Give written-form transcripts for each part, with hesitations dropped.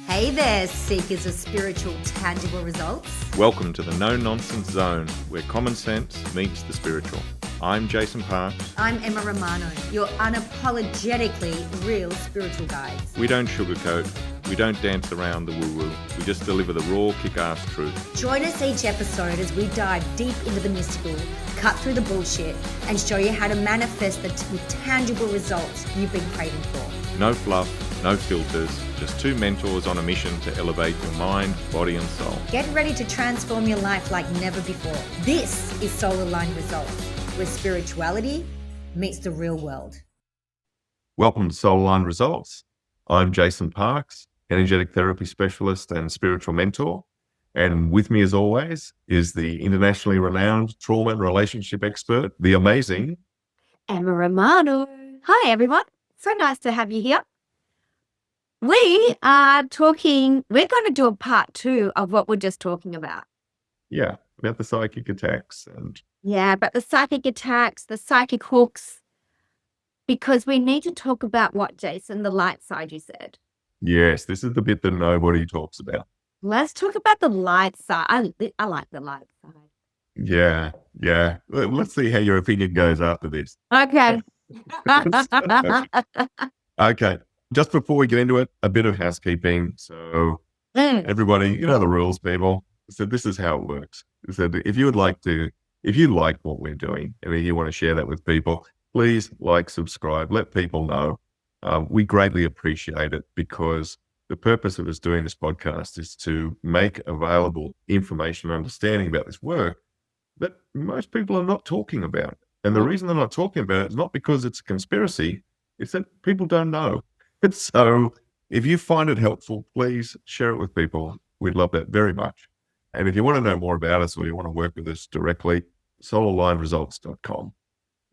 Hey there, seekers of spiritual, tangible results. Welcome to the no-nonsense zone, where common sense meets the spiritual. I'm Jason Parks. I'm Emma Romano, your unapologetically real spiritual guides. We don't sugarcoat, we don't dance around the woo-woo, we just deliver the raw, kick-ass truth. Join us each episode as we dive deep into the mystical, cut through the bullshit, and show you how to manifest with tangible results you've been craving for. No fluff, no filters, just two mentors on a mission to elevate your mind, body and soul. Get ready to transform your life like never before. This is Soul Aligned Results, where spirituality meets the real world. Welcome to Soul Aligned Results. I'm Jason Parks, energetic therapy specialist and spiritual mentor. And with me as always is the internationally renowned trauma and relationship expert, the amazing Emma Romano. Hi, everyone. So nice to have you here. We're going to do a part 2 of what we're just talking about. Yeah, about the psychic attacks and about the psychic attacks, the psychic hooks, because we need to talk about what, Jason, the light side you said. yes, this is the bit that nobody talks about. Let's talk about the light side. I like the light side. Yeah. Let's see how your opinion goes after this. Okay. Okay. Just before we get into it, a bit of housekeeping. So everybody, you know the rules, people. So this is how it works. So if you like what we're doing and you want to share that with people, please like, subscribe, let people know. We greatly appreciate it, because the purpose of us doing this podcast is to make available information and understanding about this work that most people are not talking about. And the reason they're not talking about it is not because it's a conspiracy, it's that people don't know. And so if you find it helpful, please share it with people. We'd love that very much. And if you want to know more about us or you want to work with us directly, soulalignedresults.com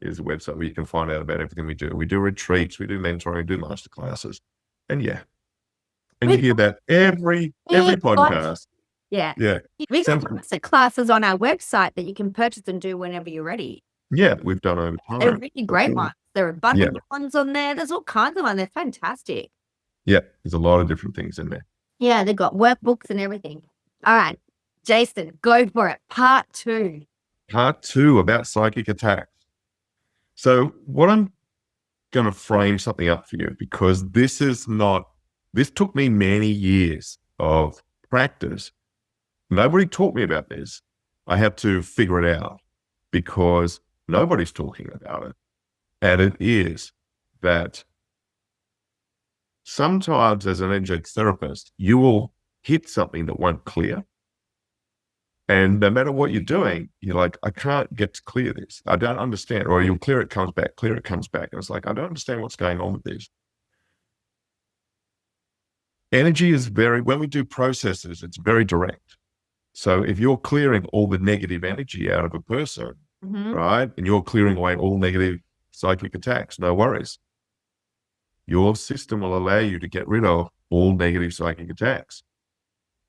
is the website where you can find out about everything we do. We do retreats, we do mentoring, we do masterclasses. And and you hear that every podcast. Yeah. Yeah. We got master classes on our website that you can purchase and do whenever you're ready. Yeah, we've done over time. They're really great ones. There are bundled ones on there. There's all kinds of ones. They're fantastic. Yeah, there's a lot of different things in there. Yeah, they've got workbooks and everything. All right, Jason, go for it. Part 2. Part 2 about psychic attacks. So what I'm going to frame something up for you, because this took me many years of practice. Nobody taught me about this. I had to figure it out because nobody's talking about it. And it is that sometimes as an energetic therapist, you will hit something that won't clear. And no matter what you're doing, you're like, I can't get to clear this. I don't understand. Or you'll clear it, comes back, clear it, comes back. And it's like, I don't understand what's going on with this. Energy is when we do processes, it's very direct. So if you're clearing all the negative energy out of a person, right, and you're clearing away all negative psychic attacks, no worries. Your system will allow you to get rid of all negative psychic attacks.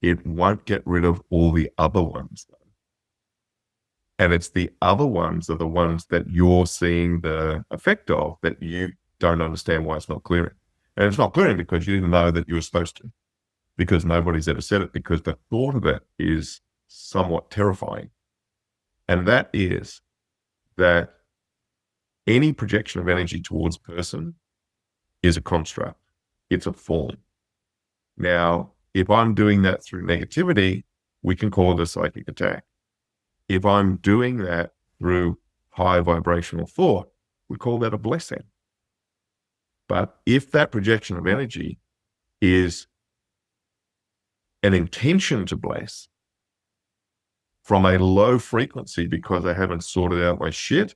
It won't get rid of all the other ones, though. And it's the other ones are the ones that you're seeing the effect of that you don't understand why it's not clearing. And it's not clearing because you didn't know that you were supposed to, because nobody's ever said it, because the thought of it is somewhat terrifying. And that is that any projection of energy towards a person is a construct. It's a form. Now, if I'm doing that through negativity, we can call it a psychic attack. If I'm doing that through high vibrational thought, we call that a blessing. But if that projection of energy is an intention to bless from a low frequency because I haven't sorted out my shit,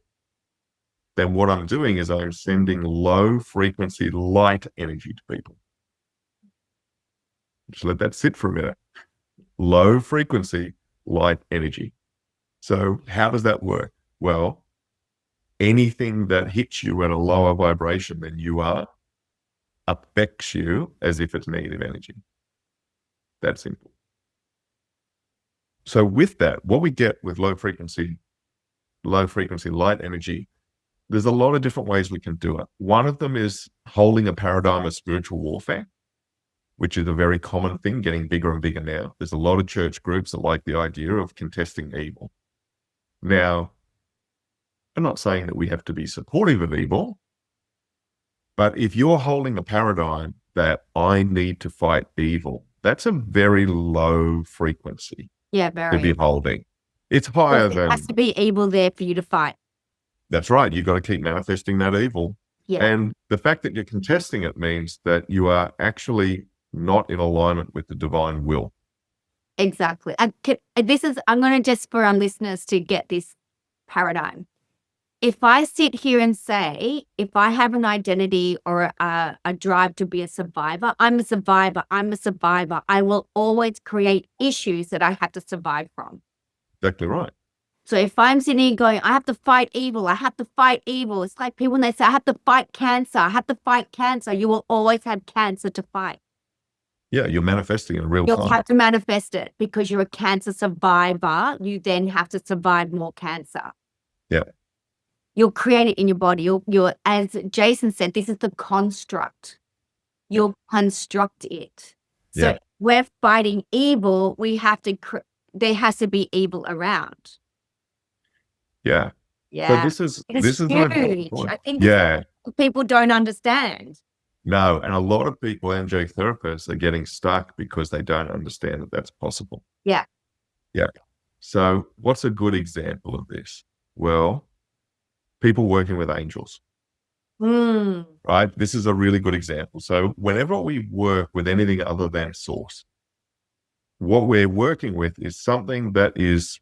then what I'm doing is I'm sending low frequency light energy to people. Just let that sit for a minute. Low frequency light energy. So how does that work? Well, anything that hits you at a lower vibration than you are affects you as if it's negative energy. That simple. So with that, what we get with low frequency light energy, there's a lot of different ways we can do it. One of them is holding a paradigm of spiritual warfare, which is a very common thing, getting bigger and bigger now. There's a lot of church groups that like the idea of contesting evil. Now, I'm not saying that we have to be supportive of evil, but if you're holding a paradigm that I need to fight evil, that's a very low frequency to be holding. It's higher than... It has to be evil there for you to fight. That's right. You've got to keep manifesting that evil. Yeah. And the fact that you're contesting it means that you are actually not in alignment with the divine will. Exactly. I'm going to just for our listeners to get this paradigm. If I sit here and say, if I have an identity or a drive to be a survivor, I'm a survivor, I will always create issues that I have to survive from. Exactly right. So if I'm sitting here going, I have to fight evil, it's like people when they say, I have to fight cancer, you will always have cancer to fight. Yeah, you're manifesting in real time. You'll have to manifest it because you're a cancer survivor. You then have to survive more cancer. Yeah. You'll create it in your body. You're, as Jason said, this is the construct. You'll construct it. So we're fighting evil. We have to, there has to be evil around. Yeah. Yeah. So this is huge. I think people don't understand. No, and a lot of people, energetic therapists, are getting stuck because they don't understand that that's possible. Yeah. Yeah. So what's a good example of this? Well, people working with angels. Right? This is a really good example. So whenever we work with anything other than source, what we're working with is something that is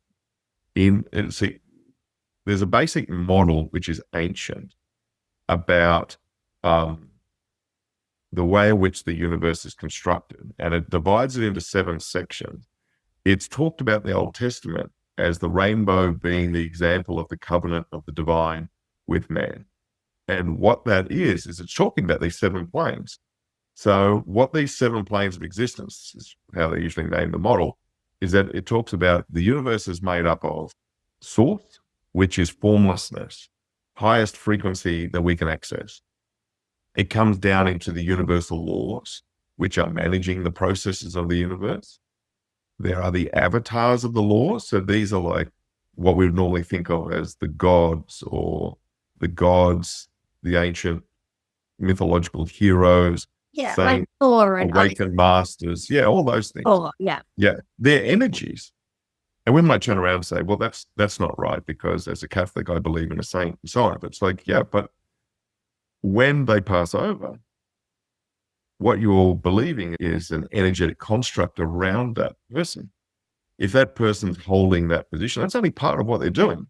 there's a basic model which is ancient about the way in which the universe is constructed, and it divides it into 7 sections. It's talked about in the Old Testament as the rainbow being the example of the covenant of the divine with man. And what that is it's talking about these 7 planes. So what these 7 planes of existence, is how they usually name the model, is that it talks about the universe is made up of source, which is formlessness, highest frequency that we can access. It comes down into the universal laws, which are managing the processes of the universe. There are the avatars of the laws. So these are like what we would normally think of as the gods, the ancient mythological heroes, saints, like Thor and awakened masters. Yeah, all those things. Oh, yeah. Yeah, they're energies. And we might turn around and say, well, that's not right because as a Catholic, I believe in a saint and so on. But it's like, yeah, but when they pass over, what you're believing is an energetic construct around that person. If that person's holding that position, that's only part of what they're doing.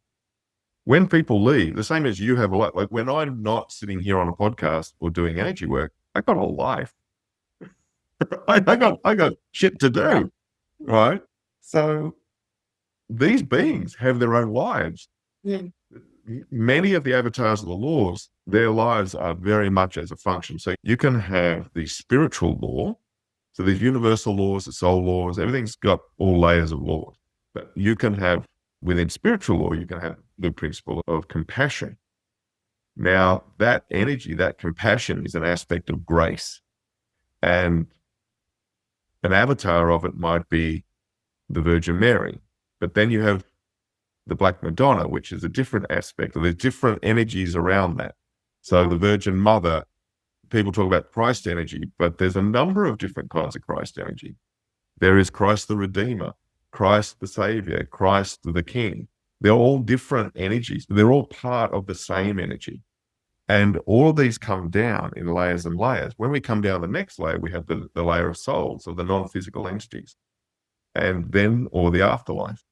When people leave, the same as you have a life, like when I'm not sitting here on a podcast or doing energy work, I got a life. I got shit to do, right? So these beings have their own lives. Yeah. Many of the avatars of the laws, their lives are very much as a function. So you can have the spiritual law. So these universal laws, the soul laws, everything's got all layers of laws. But you can have, within spiritual law, you can have the principle of compassion. Now, that energy, that compassion is an aspect of grace. And an avatar of it might be the Virgin Mary. But then you have the Black Madonna, which is a different aspect. There's different energies around that. So the Virgin Mother, people talk about Christ energy, but there's a number of different kinds of Christ energy. There is Christ the Redeemer, Christ the Savior, Christ the King. They're all different energies. They're all part of the same energy. And all of these come down in layers and layers. When we come down the next layer, we have the layer of souls, or the non-physical entities, and then, or the afterlife.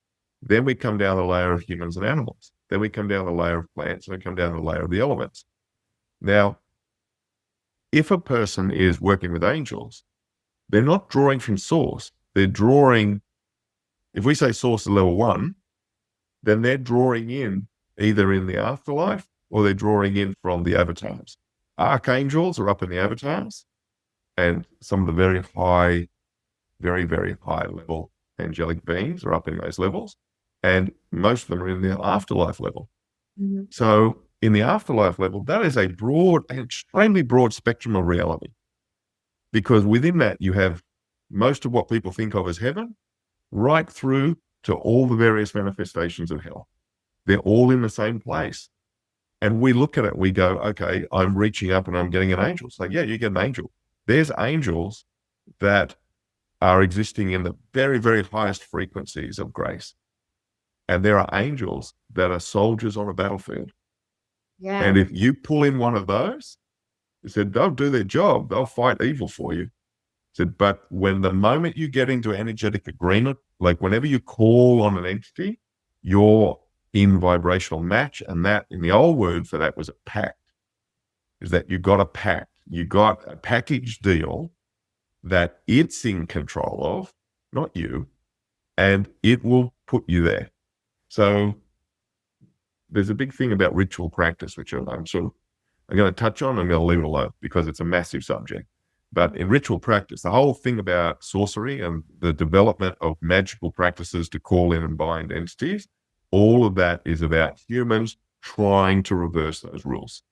Then we come down the layer of humans and animals. Then we come down the layer of plants, and we come down the layer of the elements. Now, if a person is working with angels, they're not drawing from source. They're drawing, if we say source is level 1, then they're drawing in either in the afterlife or they're drawing in from the avatars. Archangels are up in the avatars, and some of the very high, very, very high level angelic beings are up in those levels. And most of them are in the afterlife level. Mm-hmm. So in the afterlife level, that is a broad, extremely broad spectrum of reality. because within that you have most of what people think of as heaven, right through to all the various manifestations of hell. They're all in the same place. And we look at it, we go, okay, I'm reaching up and I'm getting an angel. It's like, yeah, you get an angel. There's angels that are existing in the very, very highest frequencies of grace. And there are angels that are soldiers on a battlefield. Yeah. And if you pull in one of those, he said, they'll do their job. They'll fight evil for you. He said, but when the moment you get into energetic agreement, like whenever you call on an entity, you're in vibrational match. And that, in the old word for that was a pact, is that you got a pact. You got a package deal that it's in control of, not you, and it will put you there. So there's a big thing about ritual practice, which I'm going to touch on. I'm going to leave it alone because it's a massive subject. But in ritual practice, the whole thing about sorcery and the development of magical practices to call in and bind entities, all of that is about humans trying to reverse those rules.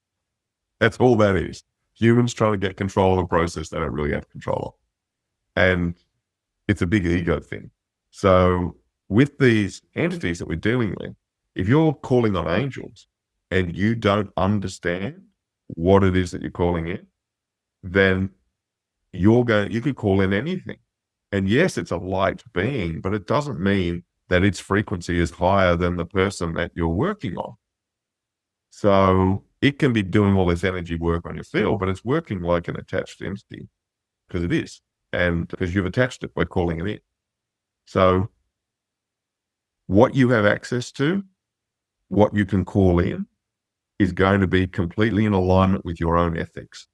That's all that is. Humans trying to get control of a process they don't really have control of. And it's a big ego thing. So with these entities that we're dealing with, if you're calling on angels and you don't understand what it is that you're calling in, then you could call in anything. And yes, it's a light being, but it doesn't mean that its frequency is higher than the person that you're working on. So it can be doing all this energy work on your field, but it's working like an attached entity, because it is. And because you've attached it by calling it in. So what you have access to, what you can call in, is going to be completely in alignment with your own ethics.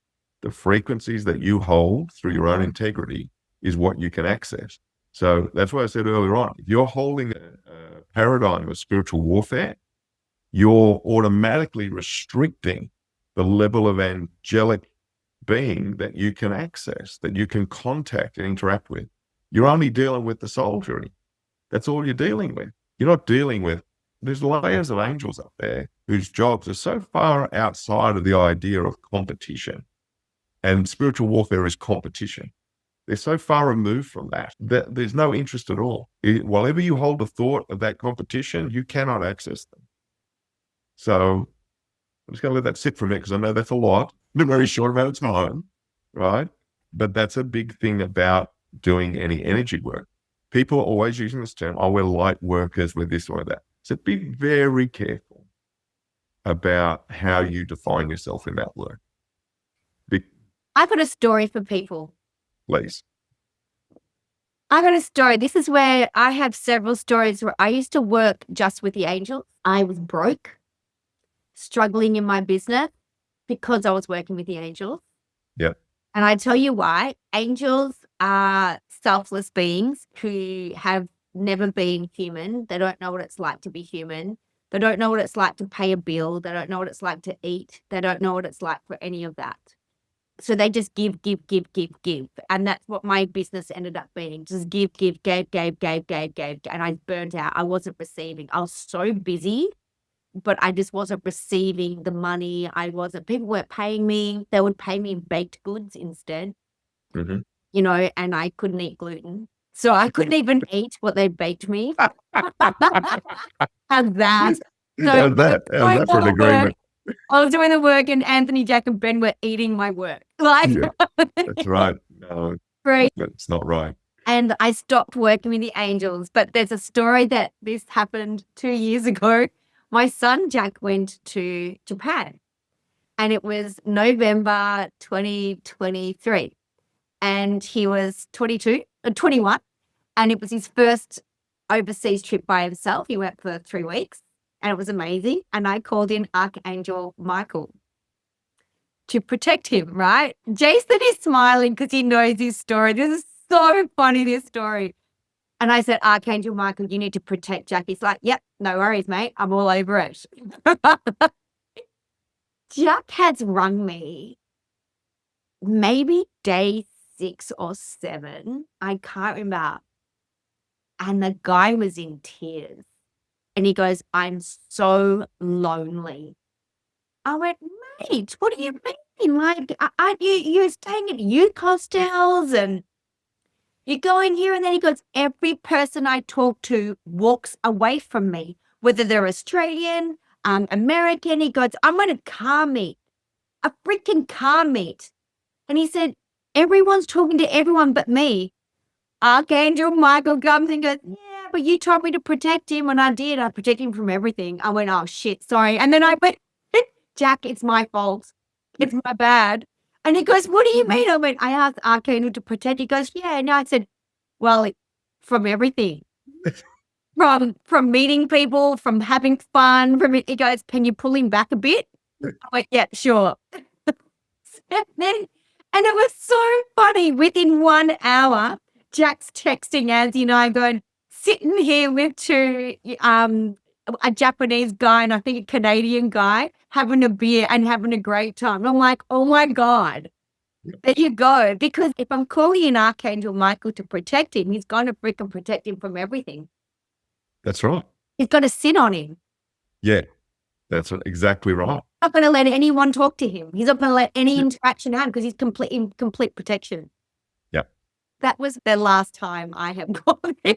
The frequencies that you hold through your own integrity is what you can access. So that's why I said earlier on, if you're holding a paradigm of spiritual warfare, you're automatically restricting the level of angelic being that you can access, that you can contact and interact with. You're only dealing with the soldiery. That's all you're dealing with. You're not dealing with, there's layers of angels up there whose jobs are so far outside of the idea of competition. And spiritual warfare is competition. They're so far removed from that there's no interest at all. Whenever you hold the thought of that competition, you cannot access them. So I'm just going to let that sit for a minute because I know that's a lot. I'm very short amount of time, right? But that's a big thing about doing any energy work. People are always using this term, we're light workers, we're this or that. So be very careful about how you define yourself in that work. I've got a story for people. Please. I got a story. This is where I have several stories where I used to work just with the angels. I was broke, struggling in my business because I was working with the angels. Yep. And I tell you why. Angels are selfless beings who have never been human. They don't know what it's like to be human. They don't know what it's like to pay a bill. They don't know what it's like to eat. They don't know what it's like for any of that. So they just give. And that's what my business ended up being. Just gave. And I burnt out. I wasn't receiving. I was so busy, but I just wasn't receiving the money. People weren't paying me. They would pay me in baked goods instead, and I couldn't eat gluten. So I couldn't even eat what they baked me. How's that? How's that for an agreement? I was doing the work and Anthony, Jack and Ben were eating my work. That's right. No, great. That's not right. And I stopped working with the angels. But there's a story that this happened 2 years ago. My son, Jack, went to Japan. And it was November 2023. And he was 21. And it was his first overseas trip by himself. He went for 3 weeks. And it was amazing. And I called in Archangel Michael to protect him, right? Jason is smiling because he knows his story. This is so funny, this story. And I said, Archangel Michael, you need to protect Jack. He's like, yep, no worries, mate. I'm all over it. Jack has rung me maybe day 6 or 7. I can't remember. And the guy was in tears. And he goes, I'm so lonely. I went, mate, what do you mean? Like, you're staying at youth hostels and you go in here, and then he goes, every person I talk to walks away from me, whether they're Australian, American. He goes, I'm on a car meet, a freaking car meet. And he said, everyone's talking to everyone but me. Archangel Michael comes and goes, yeah, but you told me to protect him. And I did. I protect him from everything. I went, oh, shit, sorry. And then I went, Jack, it's my fault. It's my bad. And he goes, what do you mean? I went, I asked Archangel to protect. He goes, yeah. And I said, well, from everything. from meeting people, from having fun. He goes, can you pull him back a bit? I went, yeah, sure. And it was so funny. Within 1 hour, Jack's texting Angie and I going, sitting here with two, a Japanese guy and I think a Canadian guy, having a beer and having a great time. I'm like, oh my God, there you go. Because if I'm calling in Archangel Michael to protect him, he's going to freaking protect him from everything. That's right. He's got to sit on him. Yeah, that's exactly right. Not going to let anyone talk to him. He's not going to let any interaction happen because he's in complete protection. Yeah. That was the last time I have called him.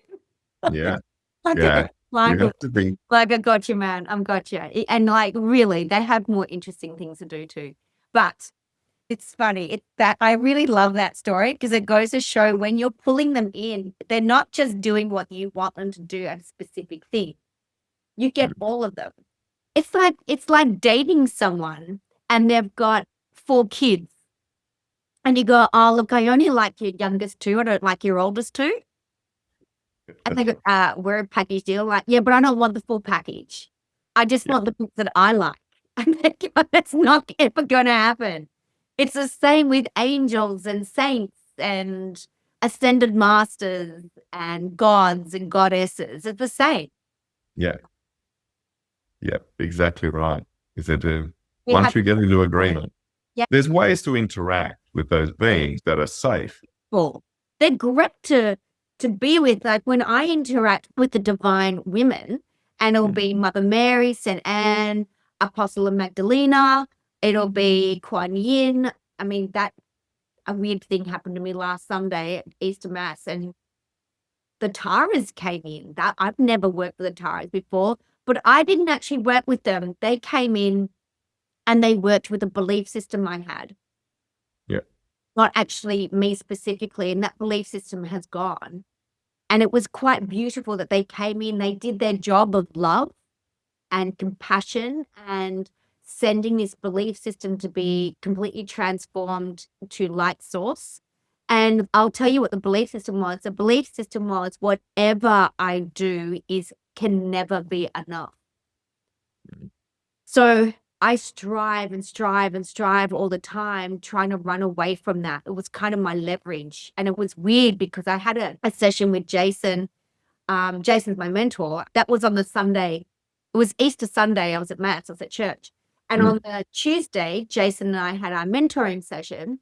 Yeah. Like, Yeah. like, You have to be. like, I got you, man. I'm got you. And like, really, they have more interesting things to do too. But it's funny. That I really love that story because it goes to show when you're pulling them in, they're not just doing what you want them to do at a specific thing. You get all of them. It's like dating someone and they've got 4 kids. And you go, oh, look, I only like your youngest 2. I don't like your oldest 2. And they go, we're a package deal. Like, yeah, but I don't want the full package. I just want the books that I like. And they go, that's not ever going to happen. It's the same with angels and saints and ascended masters and gods and goddesses. It's the same. Yeah. Yeah, exactly right. Is that once you get into agreement, there's ways to interact with those beings that are safe. Well, they're great to be with. Like when I interact with the divine women, and it'll be Mother Mary, St. Anne, Apostle of Magdalena, it'll be Kuan Yin. I mean, a weird thing happened to me last Sunday at Easter Mass, and the Taras came in. That I've never worked with the Taras before, but I didn't actually work with them. They came in and they worked with a belief system I had. Yeah. Not actually me specifically, and that belief system has gone. And it was quite beautiful that they came in, they did their job of love and compassion and sending this belief system to be completely transformed to light source. And I'll tell you what the belief system was. The belief system was whatever I do can never be enough. So I strive and strive and strive all the time, trying to run away from that. It was kind of my leverage. And it was weird because I had a session with Jason. Jason's my mentor. That was on the Sunday. It was Easter Sunday. I was at Mass. I was at church. And on the Tuesday, Jason and I had our mentoring session.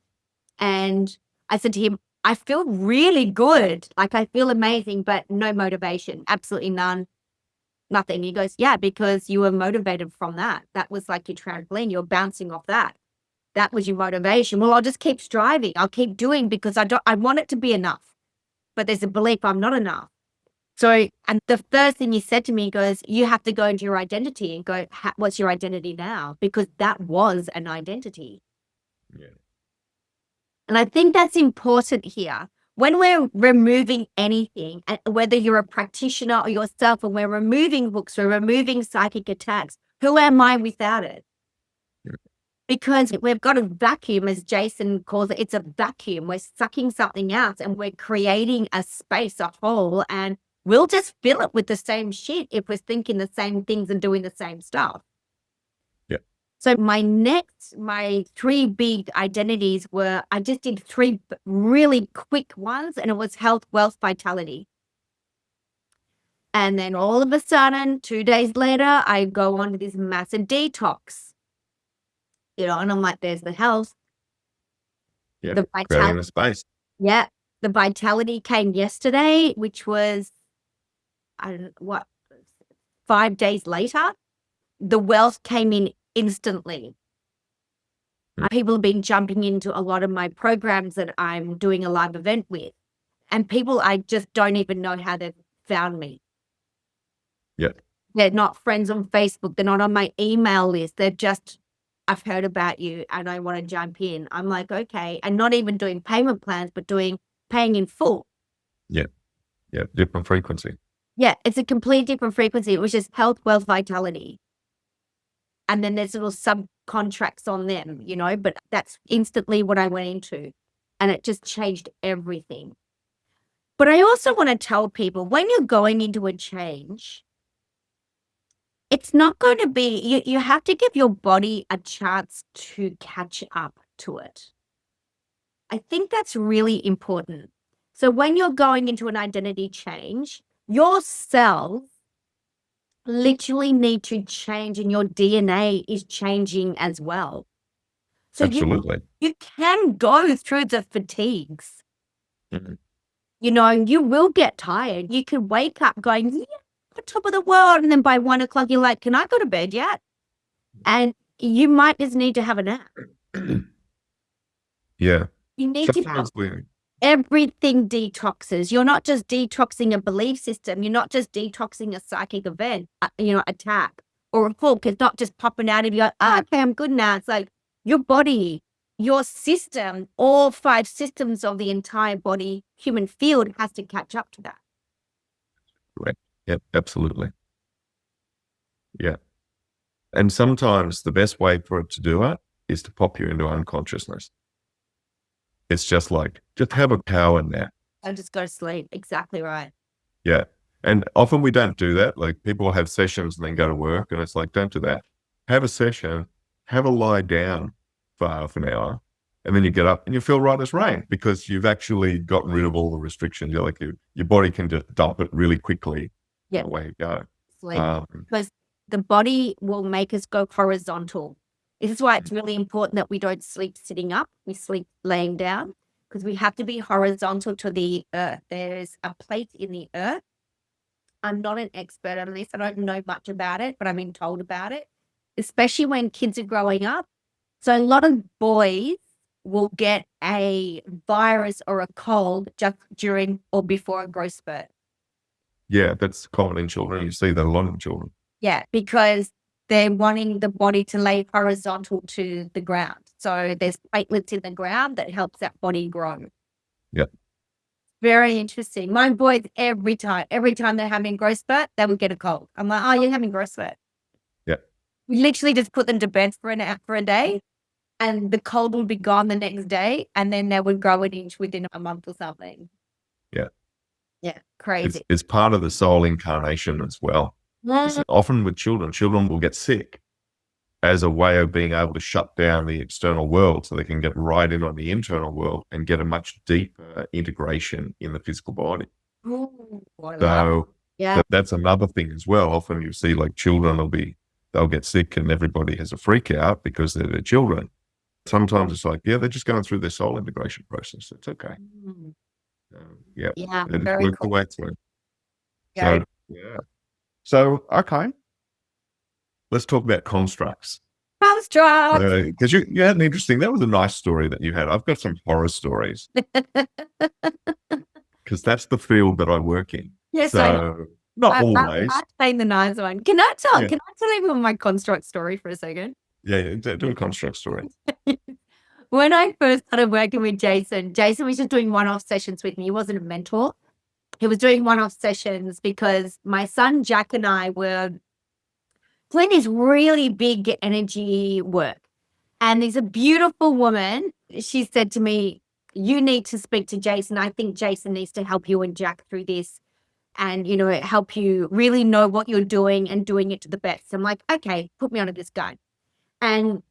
And I said to him, I feel really good. Like I feel amazing, but no motivation. Absolutely none. Nothing. He goes, yeah, because you were motivated from that. That was like your trampoline. You're bouncing off that. That was your motivation. Well, I'll just keep striving. I'll keep doing because I want it to be enough. But there's a belief I'm not enough. So, and the first thing he said to me goes, you have to go into your identity and go, what's your identity now? Because that was an identity. Yeah. And I think that's important here. When we're removing anything, whether you're a practitioner or yourself, and we're removing hooks, we're removing psychic attacks, who am I without it? Yeah. Because we've got a vacuum, as Jason calls it. It's a vacuum. We're sucking something out and we're creating a space, a hole, and we'll just fill it with the same shit if we're thinking the same things and doing the same stuff. Yeah. So my 3 big identities were, I just did 3 really quick ones, and it was health, wealth, vitality. And then all of a sudden, 2 days later, I go on to this massive detox. And I'm like, there's the health. Yeah. The Creating vitality. the space. Yeah. The vitality came yesterday, which was, 5 days later. The wealth came in instantly. People have been jumping into a lot of my programs that I'm doing a live event with. And people, I just don't even know how they've found me. Yeah. They're not friends on Facebook. They're not on my email list. They're just, I've heard about you and I want to jump in. I'm like, okay. And not even doing payment plans, but paying in full. Yeah. Yeah. Different frequency. Yeah. It's a complete different frequency. It was just health, wealth, vitality. And then there's little subcontracts on them, but that's instantly what I went into. And it just changed everything. But I also want to tell people, when you're going into a change, it's not going to be, you have to give your body a chance to catch up to it. I think that's really important. So when you're going into an identity change, your cells literally need to change and your DNA is changing as well. So Absolutely. You can go through the fatigues. Mm-hmm. You will get tired. You can wake up going, yeah, on top of the world. And then by 1 o'clock, you're like, can I go to bed yet? And you might just need to have a nap. Yeah. You need Sometimes everything detoxes. You're not just detoxing a belief system. You're not just detoxing a psychic event, attack or a hook. It's not just popping out of you. Okay, I'm good now. It's like your body, your system, all 5 systems of the entire body, human field has to catch up to that. Right. Yep, absolutely. Yeah. And sometimes the best way for it to do it is to pop you into unconsciousness. It's just have a power nap. And just go to sleep. Exactly right. Yeah. And often we don't do that. Like people have sessions and then go to work and it's like, don't do that. Have a session, have a lie down for half an hour, and then you get up and you feel right as rain because you've actually gotten rid of all the restrictions. You're like, your body can just dump it really quickly. Yeah. Away you go. Because the body will make us go horizontal. This is why it's really important that we don't sleep sitting up. We sleep laying down because we have to be horizontal to the earth. There's a plate in the earth. I'm not an expert on this. I don't know much about it, but I've been told about it, especially when kids are growing up. So a lot of boys will get a virus or a cold just during or before a growth spurt. Yeah, that's common in children. You see that a lot in children. Yeah, because they're wanting the body to lay horizontal to the ground. So there's platelets in the ground that helps that body grow. Yeah. Very interesting. My boys, every time they're having growth spurt, they would get a cold. I'm like, oh, you're having growth spurt. Yeah. We literally just put them to bed for a day and the cold would be gone the next day. And then they would grow an inch within a month or something. Yeah. Yeah. Crazy. It's part of the soul incarnation as well. Often with children will get sick as a way of being able to shut down the external world so they can get right in on the internal world and get a much deeper integration in the physical body. Ooh, so yeah. That's another thing as well. Often you see like children they'll get sick and everybody has a freak out because they're their children. Sometimes it's like, yeah, they're just going through their soul integration process. It's okay. Yeah. Very work cool. the way through. Yeah. So, yeah. So, okay. Let's talk about constructs. Constructs. Because you had that was a nice story that you had. I've got some horror stories. Because that's the field that I work in. Yes, so, not always. I'm playing the nice one. Can I tell you my construct story for a second? Yeah, do a construct story. When I first started working with Jason was just doing one-off sessions with me. He wasn't a mentor. He was doing one-off sessions because my son Jack and I were doing this really big energy work. And there's a beautiful woman. She said to me, you need to speak to Jason. I think Jason needs to help you and Jack through this and, help you really know what you're doing and doing it to the best. I'm like, okay, put me on to this guy. And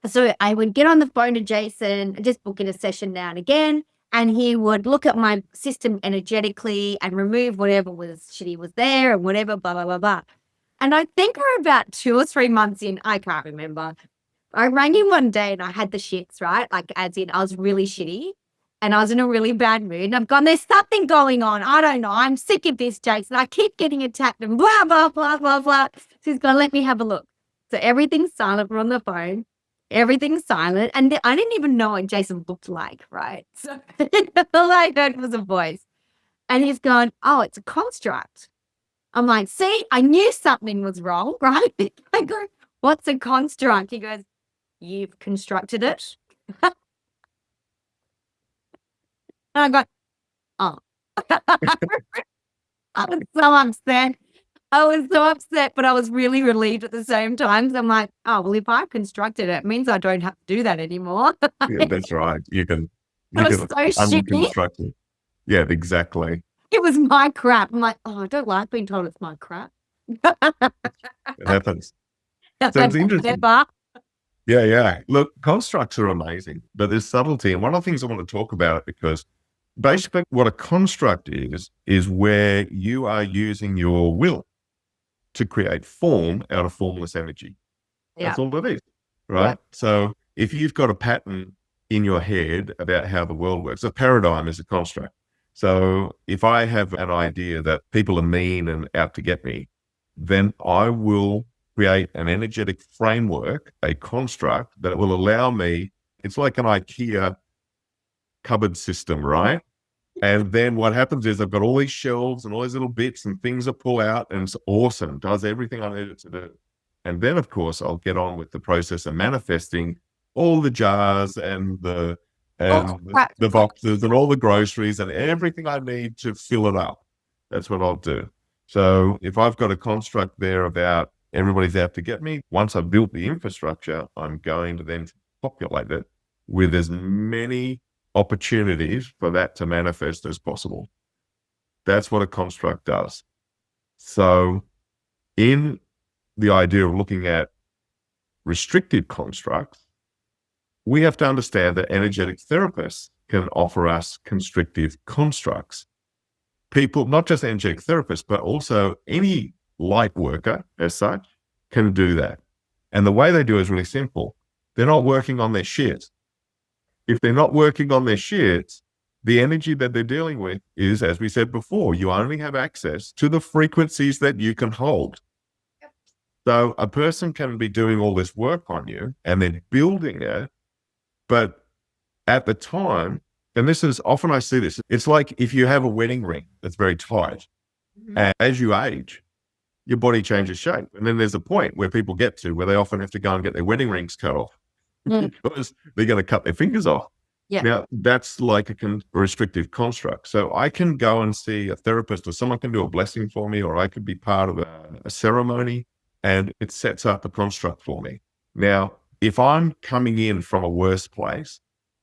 so I would get on the phone to Jason, just book in a session now and again. And he would look at my system energetically and remove whatever was shitty was there and whatever, blah, blah, blah, blah. And I think we're about 2 or 3 months in. I can't remember. I rang him one day and I had the shits, right? Like as in I was really shitty and I was in a really bad mood. And I've gone, there's something going on. I don't know. I'm sick of this, Jason. I keep getting attacked and blah, blah, blah, blah, blah. So he's gone, let me have a look. So everything's silent. We're on the phone. everything's silent. And I didn't even know what Jason looked like, right? So all I heard was a voice. And he's going, oh, it's a construct. I'm like, see, I knew something was wrong, right? I go, what's a construct? He goes, you've constructed it. And I go, oh. I was so upset. But I was really relieved at the same time. So I'm like, oh, well, if I've constructed it, it means I don't have to do that anymore. Yeah, that's right. You can so unconstruct it. Yeah, exactly. It was my crap. I'm like, oh, I don't like being told it's my crap. It happens. So it's interesting. Yeah. Look, constructs are amazing, but there's subtlety. And one of the things I want to talk about, because basically what a construct is where you are using your will to create form out of formless energy. Yeah. That's all it is, right? Yeah. So if you've got a pattern in your head about how the world works, a paradigm is a construct. So if I have an idea that people are mean and out to get me, then I will create an energetic framework, a construct that will allow me, it's like an IKEA cupboard system, right? And then what happens is I've got all these shelves and all these little bits and things that pull out, and it's awesome. Does everything I need it to do. And then, of course, I'll get on with the process of manifesting all the jars and the boxes and all the groceries and everything I need to fill it up. That's what I'll do. So if I've got a construct there about everybody's out to get me, once I've built the infrastructure, I'm going to then populate it with as many opportunities for that to manifest as possible. That's what a construct does. So in the idea of looking at restrictive constructs, we have to understand that energetic therapists can offer us constrictive constructs. People, not just energetic therapists, but also any light worker as such, can do that. And the way they do it is really simple. They're not working on their shit. If they're not working on their shits, the energy that they're dealing with is, as we said before, you only have access to the frequencies that you can hold. Yep. So a person can be doing all this work on you and they're building it, but at the time, and this is often I see this, it's like if you have a wedding ring that's very tight, and as you age, your body changes shape. And then there's a point where people get to where they often have to go and get their wedding rings cut off. Because they're going to cut their fingers off. Yeah. Now, that's like a restrictive construct. So I can go and see a therapist, or someone can do a blessing for me, or I could be part of a ceremony, and it sets up a construct for me. Now, if I'm coming in from a worse place,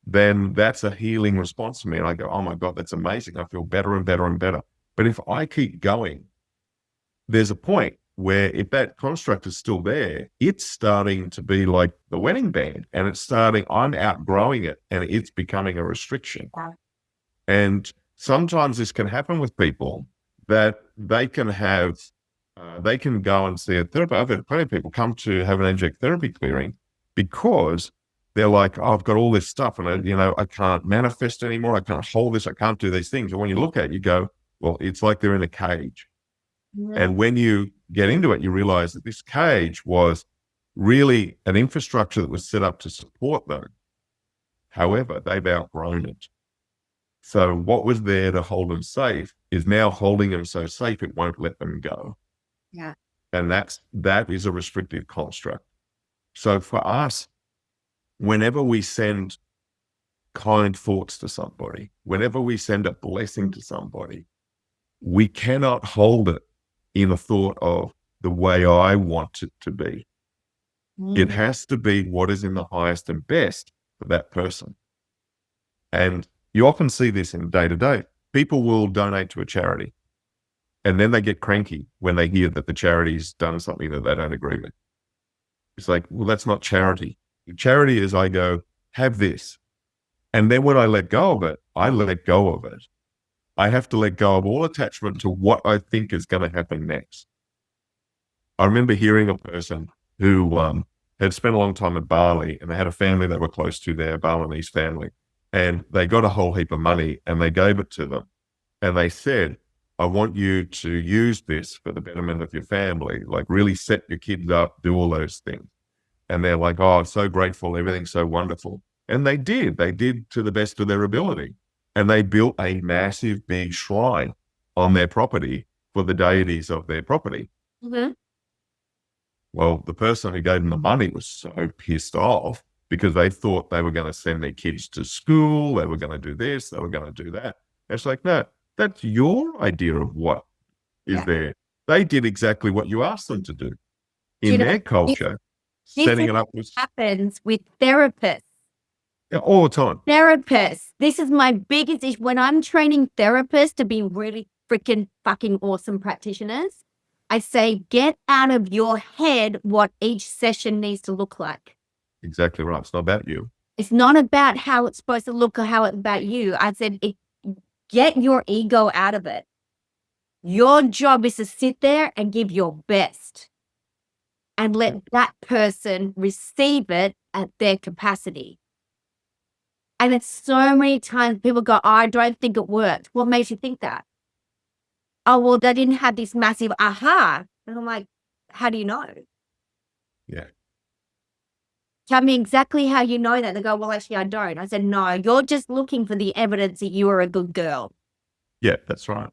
then that's a healing response to me. And I go, oh my God, that's amazing. I feel better and better and better. But if I keep going, there's a point where if that construct is still there, it's starting to be like the wedding band, and I'm outgrowing it and it's becoming a restriction. Wow. And sometimes this can happen with people that they can go and see a therapist. I've had plenty of people come to have an energetic therapy clearing because they're like, oh, I've got all this stuff and I can't manifest anymore. I can't hold this. I can't do these things. And when you look at it, you go, well, it's like they're in a cage. Yeah. And when you get into it, you realize that this cage was really an infrastructure that was set up to support them. However, they've outgrown it. So what was there to hold them safe is now holding them so safe it won't let them go. Yeah. And that is a restrictive construct. So for us, whenever we send kind thoughts to somebody, whenever we send a blessing to somebody, we cannot hold it in the thought of the way I want it to be. It has to be what is in the highest and best for that person. And you often see this in day-to-day. People will donate to a charity, and then they get cranky when they hear that the charity's done something that they don't agree with. It's like, well, that's not charity. Charity is I go, have this. And then when I let go of it, I let go of it. I have to let go of all attachment to what I think is going to happen next. I remember hearing a person who had spent a long time in Bali, and they had a family that were close to their Balinese family. And they got a whole heap of money and they gave it to them. And they said, I want you to use this for the betterment of your family, like really set your kids up, do all those things. And they're like, oh, I'm so grateful. Everything's so wonderful. And they did to the best of their ability. And they built a massive big shrine on their property for the deities of their property. Mm-hmm. Well, the person who gave them the money was so pissed off because they thought they were going to send their kids to school. They were going to do this. They were going to do that. It's like, no, that's your idea of what is there. They did exactly what you asked them to do in their culture. Setting it up was happens with therapists. Yeah, all the time. Therapists. This is my biggest issue. When I'm training therapists to be really freaking fucking awesome practitioners, I say, get out of your head what each session needs to look like. Exactly right. It's not about you. It's not about how it's supposed to look or how it's about you. I said, get your ego out of it. Your job is to sit there and give your best and let that person receive it at their capacity. And it's so many times people go, oh, I don't think it worked. What makes you think that? Oh, well, they didn't have this massive aha. And I'm like, how do you know? Yeah. Tell me exactly how you know that. They go, well, actually, I don't. I said, no, you're just looking for the evidence that you are a good girl. Yeah, that's right.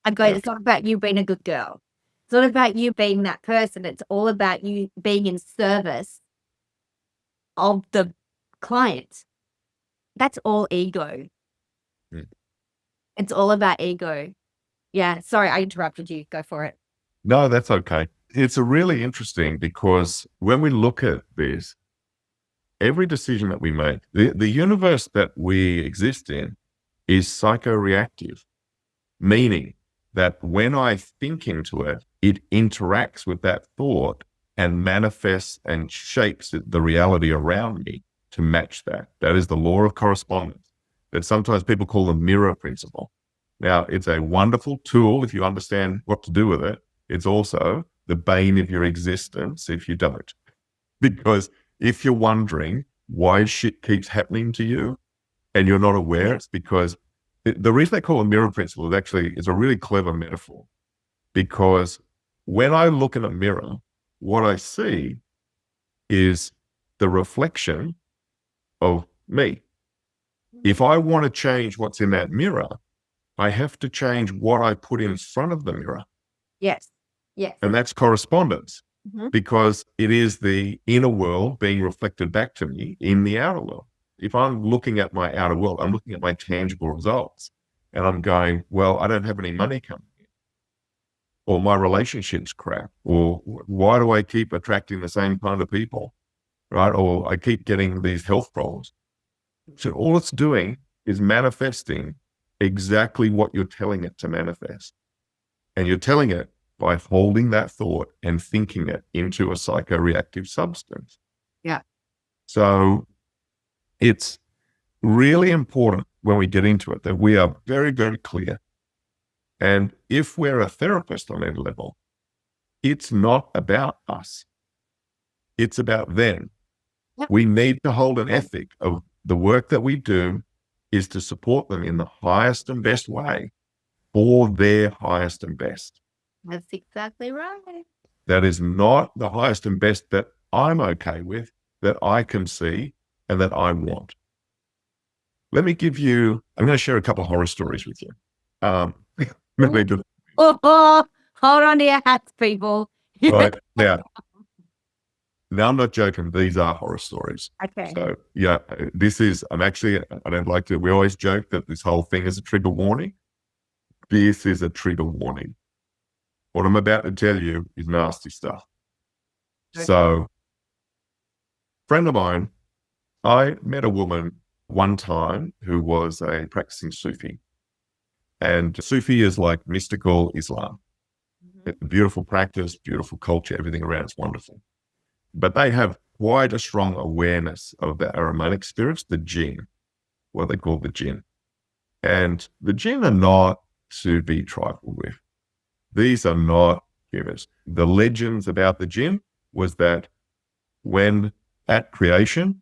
I go, it's not about you being a good girl. It's not about you being that person. It's all about you being in service of the client. That's all ego. Mm. It's all about ego. Yeah. Sorry, I interrupted you. Go for it. No, that's okay. It's a really interesting because when we look at this, every decision that we make, the universe that we exist in is psychoreactive, meaning that when I think into it, it interacts with that thought and manifests and shapes the reality around me to match that. That is the law of correspondence that sometimes people call the mirror principle. Now, it's a wonderful tool if you understand what to do with it. It's also the bane of your existence if you don't. Because if you're wondering why shit keeps happening to you and you're not aware, it's because the reason they call it mirror principle is actually, it's a really clever metaphor. Because when I look in a mirror, what I see is the reflection of me. If I want to change what's in that mirror, I have to change what I put in front of the mirror. Yes. Yes. And that's correspondence, because it is the inner world being reflected back to me in the outer world. If I'm looking at my outer world, I'm looking at my tangible results and I'm going, well, I don't have any money coming in, or my relationship's crap, or why do I keep attracting the same kind of people, right? Or I keep getting these health problems. So all it's doing is manifesting exactly what you're telling it to manifest. And you're telling it by holding that thought and thinking it into a psychoreactive substance. Yeah. So it's really important when we get into it that we are very, very clear. And if we're a therapist on any level, it's not about us. It's about them. Yep. We need to hold an ethic of the work that we do is to support them in the highest and best way for their highest and best. That's exactly right. That is not the highest and best that I'm okay with, that I can see, and that I want. Let me give you, I'm going to share a couple of horror stories with you. Hold on to your hats, people. Right, now I'm not joking. These are horror stories. Okay. So yeah, I don't like to, we always joke that this whole thing is a trigger warning. This is a trigger warning. What I'm about to tell you is nasty stuff. Okay. So, friend of mine, I met a woman one time who was a practicing Sufi. And Sufi is like mystical Islam. Mm-hmm. Beautiful practice, beautiful culture, everything around is wonderful. But they have quite a strong awareness of the aromatic spirits, the djinn, what they call the djinn. And the djinn are not to be trifled with. These are not humans. The legends about the djinn was that when at creation,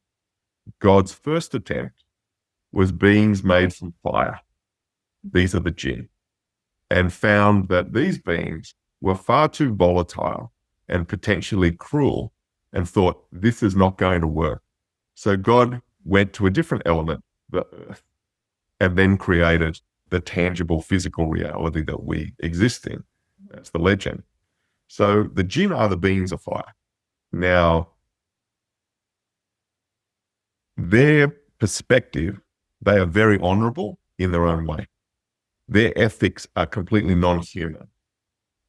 God's first attempt was beings made from fire. These are the djinn, and found that these beings were far too volatile and potentially cruel and thought, this is not going to work. So God went to a different element, the earth, and then created the tangible physical reality that we exist in. That's the legend. So the djinn are the beings of fire. Now, their perspective, they are very honorable in their own way. Their ethics are completely non-human.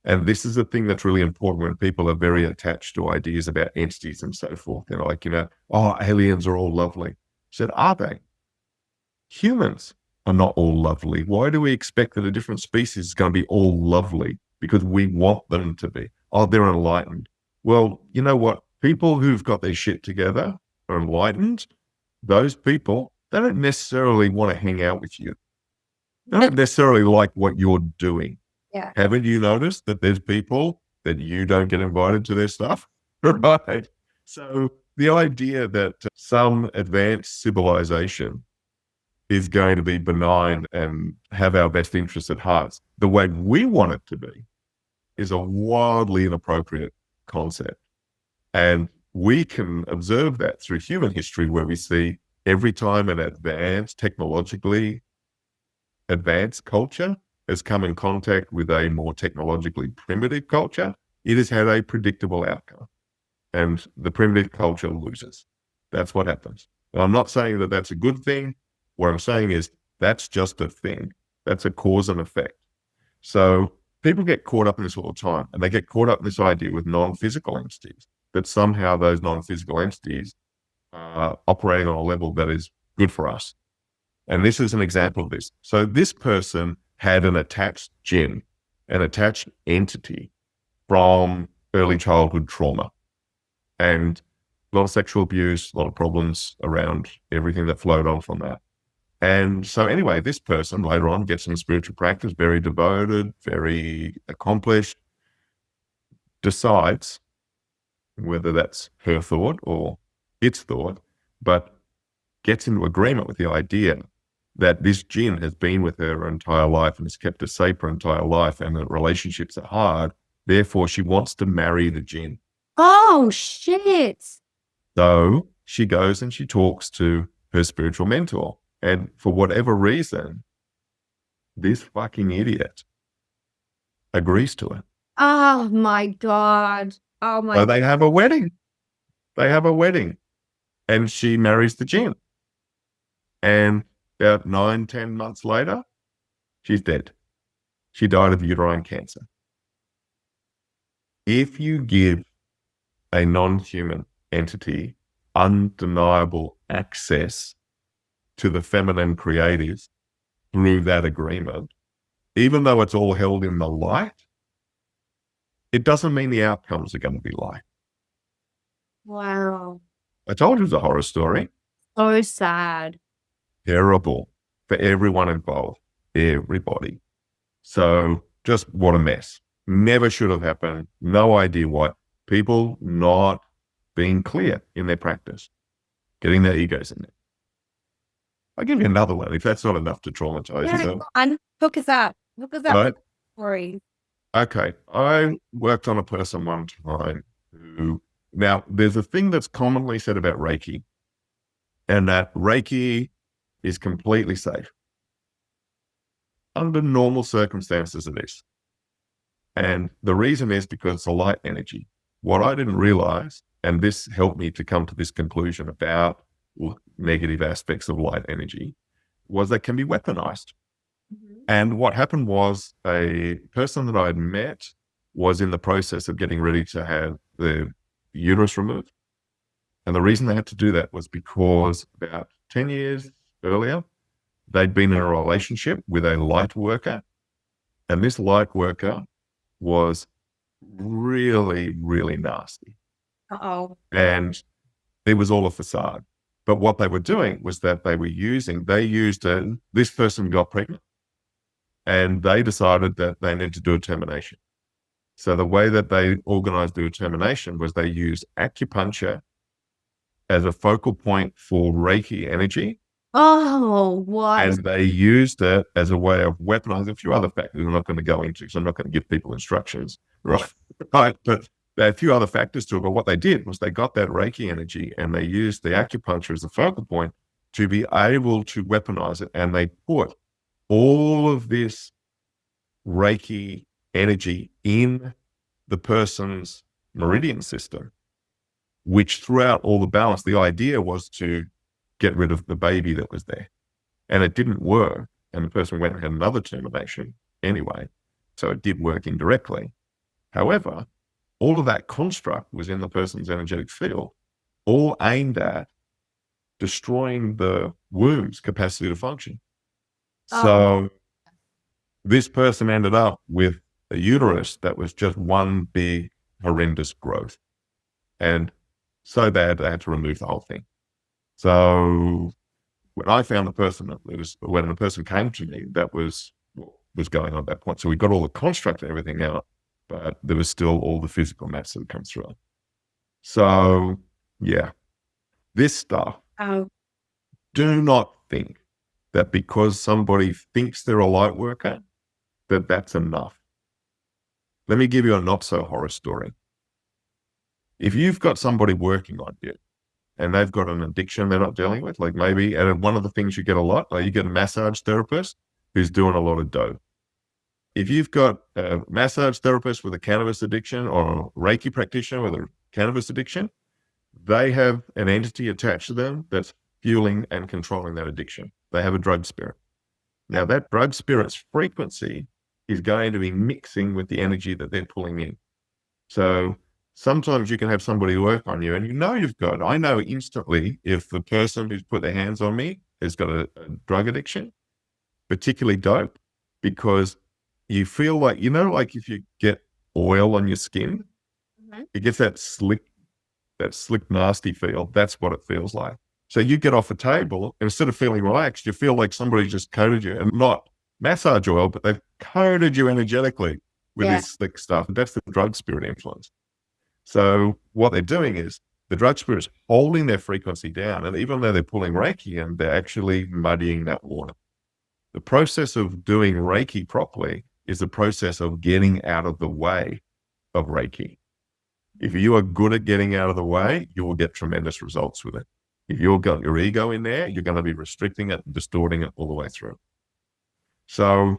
And this is the thing that's really important when people are very attached to ideas about entities and so forth. They're like, oh, aliens are all lovely. I said, are they? Humans are not all lovely. Why do we expect that a different species is going to be all lovely? Because we want them to be. Oh, they're enlightened. Well, you know what? People who've got their shit together are enlightened. Those people, they don't necessarily want to hang out with you. They don't necessarily like what you're doing. Yeah. Haven't you noticed that there's people that you don't get invited to their stuff? Right. So the idea that some advanced civilization is going to be benign and have our best interests at heart, the way we want it to be, is a wildly inappropriate concept. And we can observe that through human history, where we see every time an advanced, technologically advanced culture has come in contact with a more technologically primitive culture, it has had a predictable outcome. And the primitive culture loses. That's what happens. And I'm not saying that that's a good thing. What I'm saying is that's just a thing. That's a cause and effect. So people get caught up in this all the time, and they get caught up in this idea with non-physical entities, that somehow those non-physical entities are operating on a level that is good for us. And this is an example of this. So this person had an attached djinn, an attached entity from early childhood trauma, and a lot of sexual abuse, a lot of problems around everything that flowed on from that. And so anyway, this person later on gets some spiritual practice, very devoted, very accomplished, decides, whether that's her thought or its thought, but gets into agreement with the idea that this djinn has been with her entire life and has kept her safe her entire life, and that relationships are hard. Therefore, she wants to marry the djinn. Oh, shit. So she goes and she talks to her spiritual mentor. And for whatever reason, this fucking idiot agrees to it. Oh, my God. Oh, my So they have a wedding. And she marries the djinn. And about 9-10 months later, she's dead. She died of uterine cancer. If you give a non-human entity undeniable access to the feminine creative through that agreement, even though it's all held in the light, it doesn't mean the outcomes are going to be light. Wow. I told you it was a horror story. So sad. Terrible for everyone involved, everybody. So just what a mess. Never should have happened. No idea why. People not being clear in their practice, getting their egos in there. I'll give you another one if that's not enough to traumatize you. And hook us up. Right? Story. Okay. I worked on a person one time who, now there's a thing that's commonly said about Reiki, and that Reiki is completely safe. Under normal circumstances it is. And the reason is because it's a light energy. What I didn't realize, and this helped me to come to this conclusion about negative aspects of light energy, was that can be weaponized. Mm-hmm. And what happened was a person that I had met was in the process of getting ready to have the uterus removed. And the reason they had to do that was because about 10 years earlier, they'd been in a relationship with a light worker. And this light worker was really, really nasty. Uh-oh. And it was all a facade. But what they were doing was that this person got pregnant, and they decided that they needed to do a termination. So the way that they organized the termination was they used acupuncture as a focal point for Reiki energy. Oh, what? And they used it as a way of weaponizing a few other factors I'm not going to go into, because I'm not going to give people instructions. Right. But There are a few other factors to it, but what they did was they got that Reiki energy and they used the acupuncture as a focal point to be able to weaponize it. And they put all of this Reiki energy in the person's meridian system, which threw out all the balance. The idea was to get rid of the baby that was there. And it didn't work. And the person went and had another termination anyway. So it did work indirectly. However, all of that construct was in the person's energetic field, all aimed at destroying the womb's capacity to function. So this person ended up with a uterus that was just one big horrendous growth. And so bad they had to remove the whole thing. So when I found the person, when the person came to me, that was going on at that point. So we got all the construct and everything out, but there was still all the physical mass that comes through. So yeah, this stuff, do not think that because somebody thinks they're a light worker, that that's enough. Let me give you a not so horror story. If you've got somebody working on you and they've got an addiction they're not dealing with, like maybe, and one of the things you get a lot, like you get a massage therapist who's doing a lot of dope. If you've got a massage therapist with a cannabis addiction or a Reiki practitioner with a cannabis addiction, they have an entity attached to them that's fueling and controlling that addiction. They have a drug spirit. Now that drug spirit's frequency is going to be mixing with the energy that they're pulling in. So sometimes you can have somebody work on you and I know instantly if the person who's put their hands on me has got a drug addiction, particularly dope, because you feel like, like if you get oil on your skin, it gets that slick, nasty feel. That's what it feels like. So you get off a table, and instead of feeling relaxed, you feel like somebody just coated you, and not massage oil, but they've coated you energetically with this slick stuff. That's the drug spirit influence. So what they're doing is the drug spirit is holding their frequency down. And even though they're pulling Reiki in, they're actually muddying that water. The process of doing Reiki properly is the process of getting out of the way of Reiki. If you are good at getting out of the way, you will get tremendous results with it. If you've got your ego in there, you're going to be restricting it and distorting it all the way through. So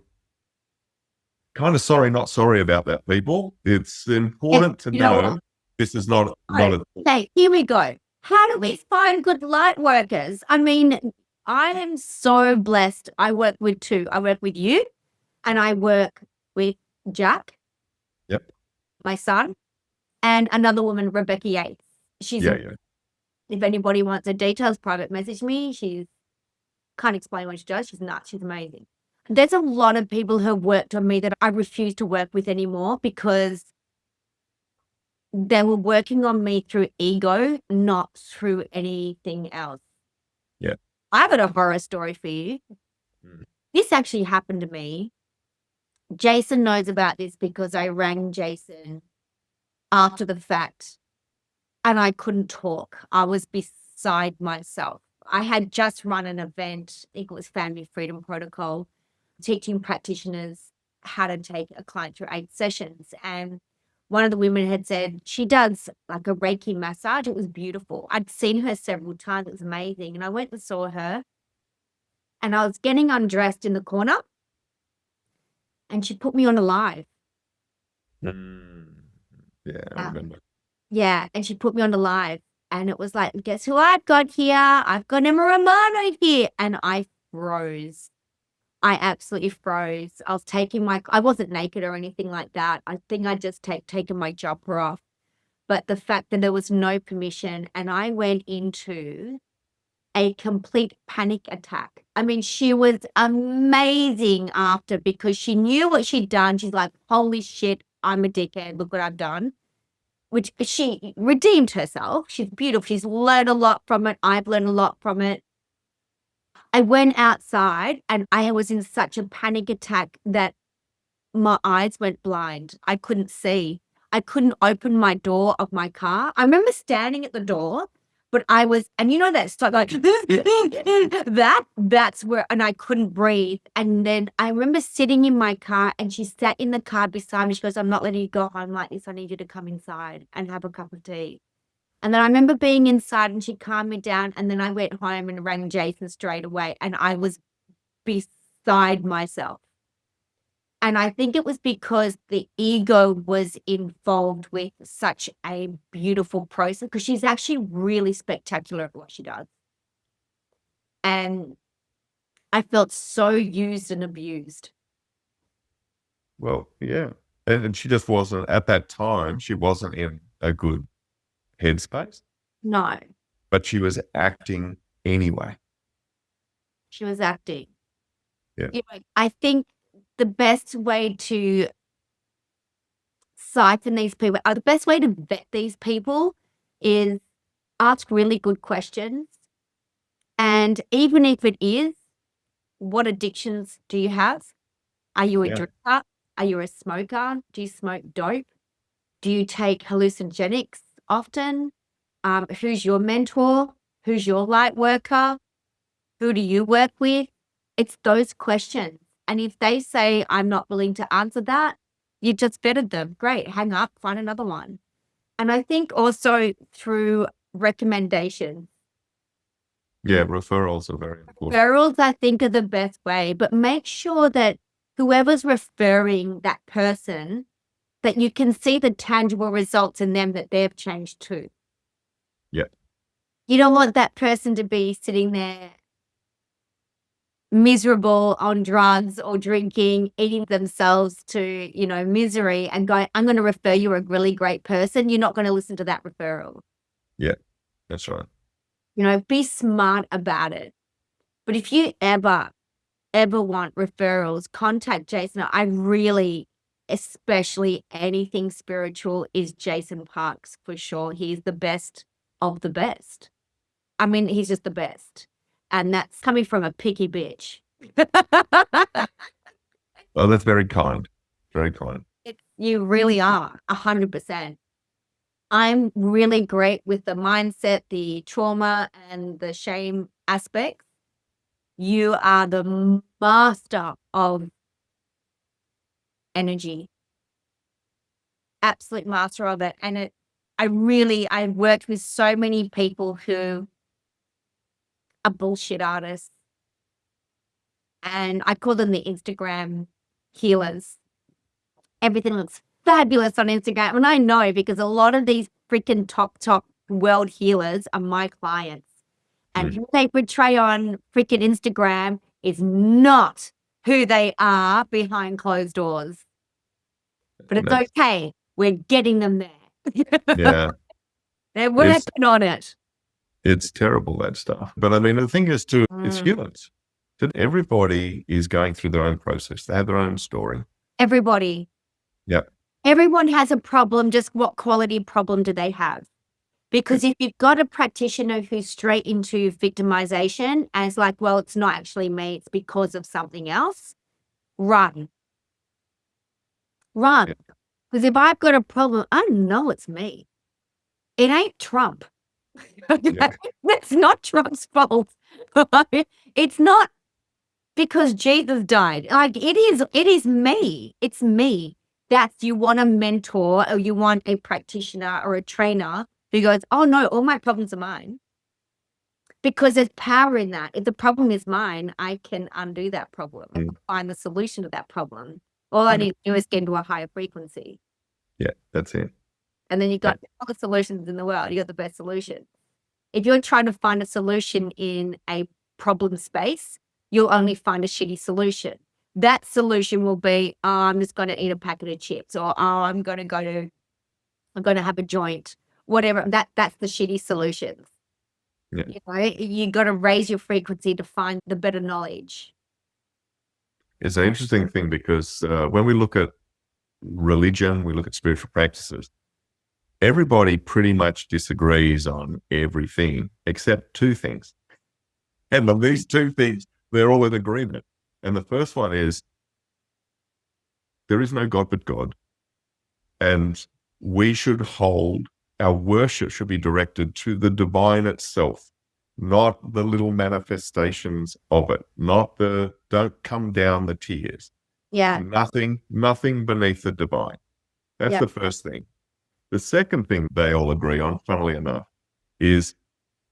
kind of sorry, not sorry about that, people. It's important to know this is not Okay, here we go. How do we find good light workers? I mean, I am so blessed. I work with two. I work with you and I work with Jack. Yep. My son, and another woman, Rebecca Yates. She's if anybody wants her details, private message me. She can't explain what she does. She's nuts. She's amazing. There's a lot of people who have worked on me that I refuse to work with anymore because they were working on me through ego, not through anything else. Yeah. I've got a horror story for you. This actually happened to me. Jason knows about this because I rang Jason after the fact and I couldn't talk. I was beside myself. I had just run an event, I think it was Family Freedom Protocol, teaching practitioners how to take a client through 8 sessions. And one of the women had said she does like a Reiki massage. It was beautiful. I'd seen her several times. It was amazing. And I went and saw her and I was getting undressed in the corner and she put me on a live. Yeah, I remember. Yeah, and she put me on the live and it was like, guess who I've got here? I've got Emma Romano here. And I froze. I absolutely froze. I was I wasn't naked or anything like that. I think I just taken my jumper off. But the fact that there was no permission and I went into a complete panic attack. I mean, she was amazing after because she knew what she'd done. She's like, holy shit, I'm a dickhead. Look what I've done. Which she redeemed herself. She's beautiful. She's learned a lot from it. I've learned a lot from it. I went outside and I was in such a panic attack that my eyes went blind. I couldn't see. I couldn't open my door of my car. I remember standing at the door, But I was, and you know, that stuff like that's where, and I couldn't breathe. And then I remember sitting in my car and she sat in the car beside me. She goes, I'm not letting you go home like this. I need you to come inside and have a cup of tea. And then I remember being inside and she calmed me down. And then I went home and rang Jason straight away. And I was beside myself. And I think it was because the ego was involved with such a beautiful process, because she's actually really spectacular at what she does. And I felt so used and abused. Well, yeah. And she just wasn't, at that time, she wasn't in a good headspace. No, But she was acting anyway. she was acting. Yeah. You know, I think the best way to siphon these people, the best way to vet these people is ask really good questions. And even if it is, what addictions do you have? Are you a Yeah. drinker? Are you a smoker? Do you smoke dope? Do you take hallucinogenics often? Who's your mentor? Who's your light worker? Who do you work with? It's those questions. And if they say, I'm not willing to answer that, you just vetted them. Great, hang up, find another one. And I think also through recommendations. Yeah, referrals are very important. Referrals, I think, are the best way, but make sure that whoever's referring that person, that you can see the tangible results in them, that they've changed too. Yeah. You don't want that person to be sitting there miserable on drugs or drinking, eating themselves to, you know, misery and going, I'm going to refer you a really great person. You're not going to listen to that referral. Yeah, that's right. You know, be smart about it. But if you ever want referrals, contact Jason. I really, especially anything spiritual, is Jason Parks for sure. He's the best of the best. I mean, he's just the best. And that's coming from a picky bitch. Oh, that's very kind. Very kind. You really are, 100%. I'm really great with the mindset, the trauma, and the shame aspects. You are the master of energy. Absolute master of it. And I've worked with so many people who are bullshit artists. And I call them the Instagram healers. Everything looks fabulous on Instagram. And I know, because a lot of these freaking top world healers are my clients. And who they portray on freaking Instagram is not who they are behind closed doors. But it's okay. We're getting them there. Yeah. They're working on it. It's terrible, that stuff. But I mean, the thing is too, it's humans. That everybody is going through their own process. They have their own story. Everybody. Yeah. Everyone has a problem. Just what quality problem do they have? Because if you've got a practitioner who's straight into victimization and it's like, well, it's not actually me, it's because of something else, run. Run. Because if I've got a problem, I know it's me. It ain't Trump. That's not Trump's fault. It's not because Jesus died. Like, it is me. It's me. That's, you want a mentor or you want a practitioner or a trainer who goes, oh no, all my problems are mine. Because there's power in that. If the problem is mine, I can undo that problem and find the solution to that problem. All I need to do is get into a higher frequency. Yeah, that's it. And then you've got all the solutions in the world. You got the best solution. If you're trying to find a solution in a problem space, you'll only find a shitty solution. That solution will be, oh, I'm just going to eat a packet of chips, or oh, I'm going to have a joint, whatever. That's the shitty solutions. Yeah. You know, you got to raise your frequency to find the better knowledge. It's an interesting thing because when we look at religion, we look at spiritual practices, everybody pretty much disagrees on everything except two things. And of these two things, they're all in agreement. And the first one is, there is no God but God. And we should hold our worship should be directed to the divine itself, not the little manifestations of it, not the, don't come down the tiers. Yeah. Nothing beneath the divine. That's the first thing. The second thing they all agree on, funnily enough, is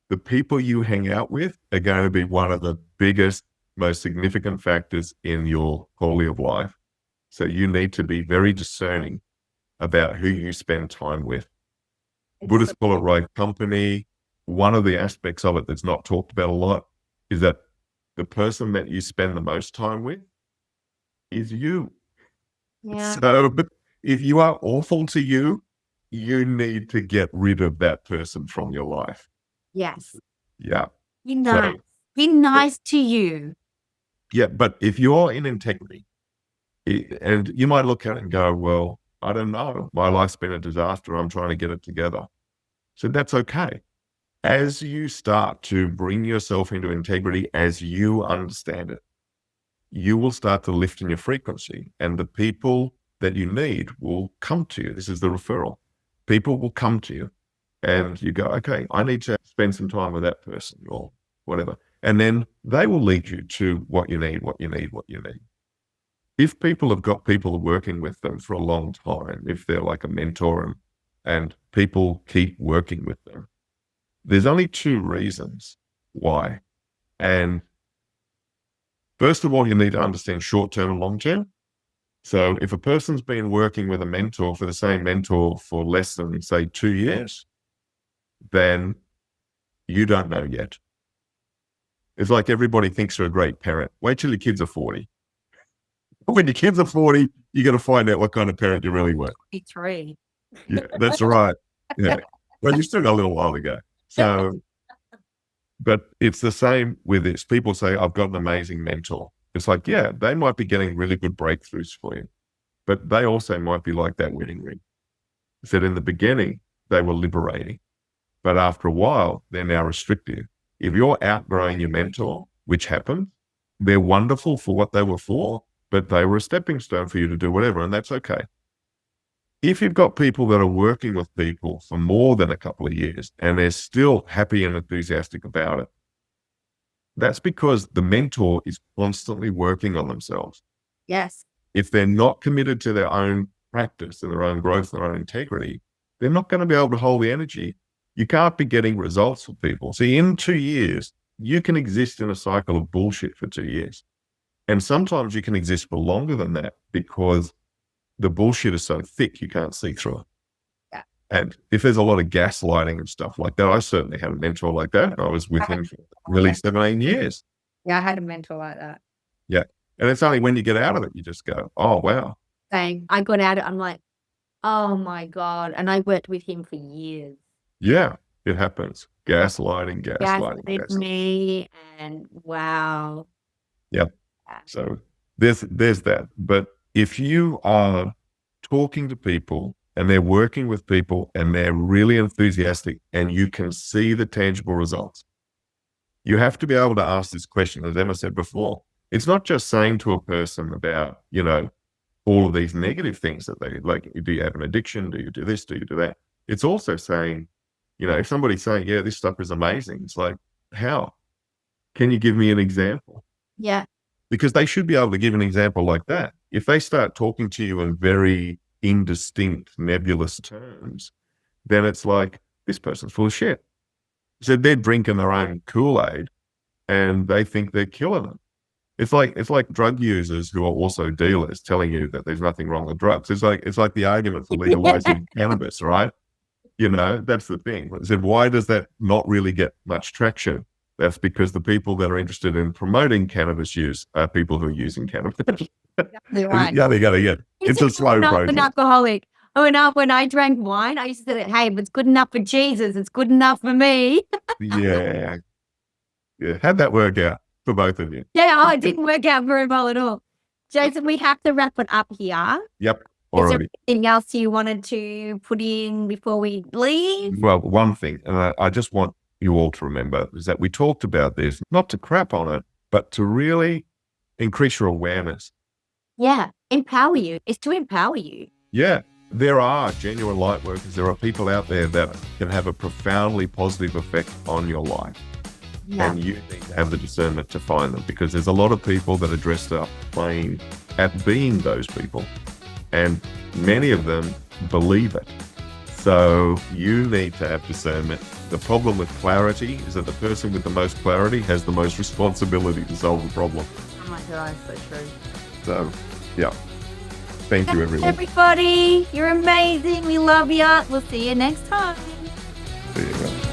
the people you hang out with are going to be one of the biggest, most significant factors in your quality of life. So you need to be very discerning about who you spend time with. Buddhists call it right company. One of the aspects of it that's not talked about a lot is that the person that you spend the most time with is you. Yeah. So if you are awful to you, you need to get rid of that person from your life. Yes. Yeah. Be nice. Be nice to you. Yeah, but if you're in integrity, and you might look at it and go, well, I don't know, my life's been a disaster, I'm trying to get it together. So that's okay. As you start to bring yourself into integrity as you understand it, you will start to lift in your frequency, and the people that you need will come to you. This is the referral. People will come to you and you go, okay, I need to spend some time with that person or whatever. And then they will lead you to what you need. If people have got people working with them for a long time, if they're like a mentor and people keep working with them, there's only two reasons why. And first of all, you need to understand short-term and long-term. So if a person's been working with a mentor for the same mentor for less than, say, 2 years, then you don't know yet. It's like everybody thinks you're a great parent. Wait till your kids are 40. When your kids are 40, you got to find out what kind of parent you really were. 53. Yeah, that's right. Yeah. Well, you still got a little while to go. So, but it's the same with this. People say, I've got an amazing mentor. It's like, yeah, they might be getting really good breakthroughs for you, but they also might be like that wedding ring. That in the beginning, they were liberating, but after a while, they're now restrictive. If you're outgrowing your mentor, which happens, they're wonderful for what they were for, but they were a stepping stone for you to do whatever, and that's okay. If you've got people that are working with people for more than a couple of years and they're still happy and enthusiastic about it, that's because the mentor is constantly working on themselves. Yes. If they're not committed to their own practice and their own growth, their own integrity, they're not going to be able to hold the energy. You can't be getting results for people. See, in 2 years, you can exist in a cycle of bullshit for 2 years. And sometimes you can exist for longer than that because the bullshit is so thick you can't see through it. Yeah. And if there's a lot of gaslighting and stuff like that, I certainly had a mentor like that. I was with him for really 17 years. Yeah, I had a mentor like that. Yeah. And it's only when you get out of it, you just go, oh, wow. Same. I got out of it. I'm like, oh my God. And I worked with him for years. Yeah, it happens. Gaslighting. Gaslit me, and wow. Yep. So there's that. But if you are talking to people and they're working with people and they're really enthusiastic and you can see the tangible results, you have to be able to ask this question, as Emma said before. It's not just saying to a person about, all of these negative things that they like. Do you have an addiction? Do you do this? Do you do that? It's also saying, if somebody's saying, yeah, this stuff is amazing, it's like, how? Can you give me an example? Yeah. Because they should be able to give an example like that. If they start talking to you in very indistinct, nebulous terms, then it's like, this person's full of shit. So they're drinking their own Kool-Aid and they think they're killing them. It's like drug users who are also dealers telling you that there's nothing wrong with drugs. It's like the argument for legalizing cannabis, right? That's the thing. I said, why does that not really get much traction? That's because the people that are interested in promoting cannabis use are people who are using cannabis. Right. Yeah. It's a slow process. An alcoholic. When I drank wine, I used to say, hey, if it's good enough for Jesus, it's good enough for me. Yeah. How'd that work out for both of you? Yeah, it didn't work out very well at all. Jason, we have to wrap it up here. Yep. Is there anything else you wanted to put in before we leave? Well, one thing, and I just want you all to remember, is that we talked about this, not to crap on it, but to really increase your awareness. Yeah, empower you. It's to empower you. Yeah. There are genuine light workers. There are people out there that can have a profoundly positive effect on your life. Yeah. And you need to have the discernment to find them, because there's a lot of people that are dressed up playing at being those people. And many of them believe it. So you need to have discernment. The problem with clarity is that the person with the most clarity has the most responsibility to solve the problem. Oh my God, so true. So, yeah. Thank you, everyone. Everybody, you're amazing. We love you. We'll see you next time. There you go.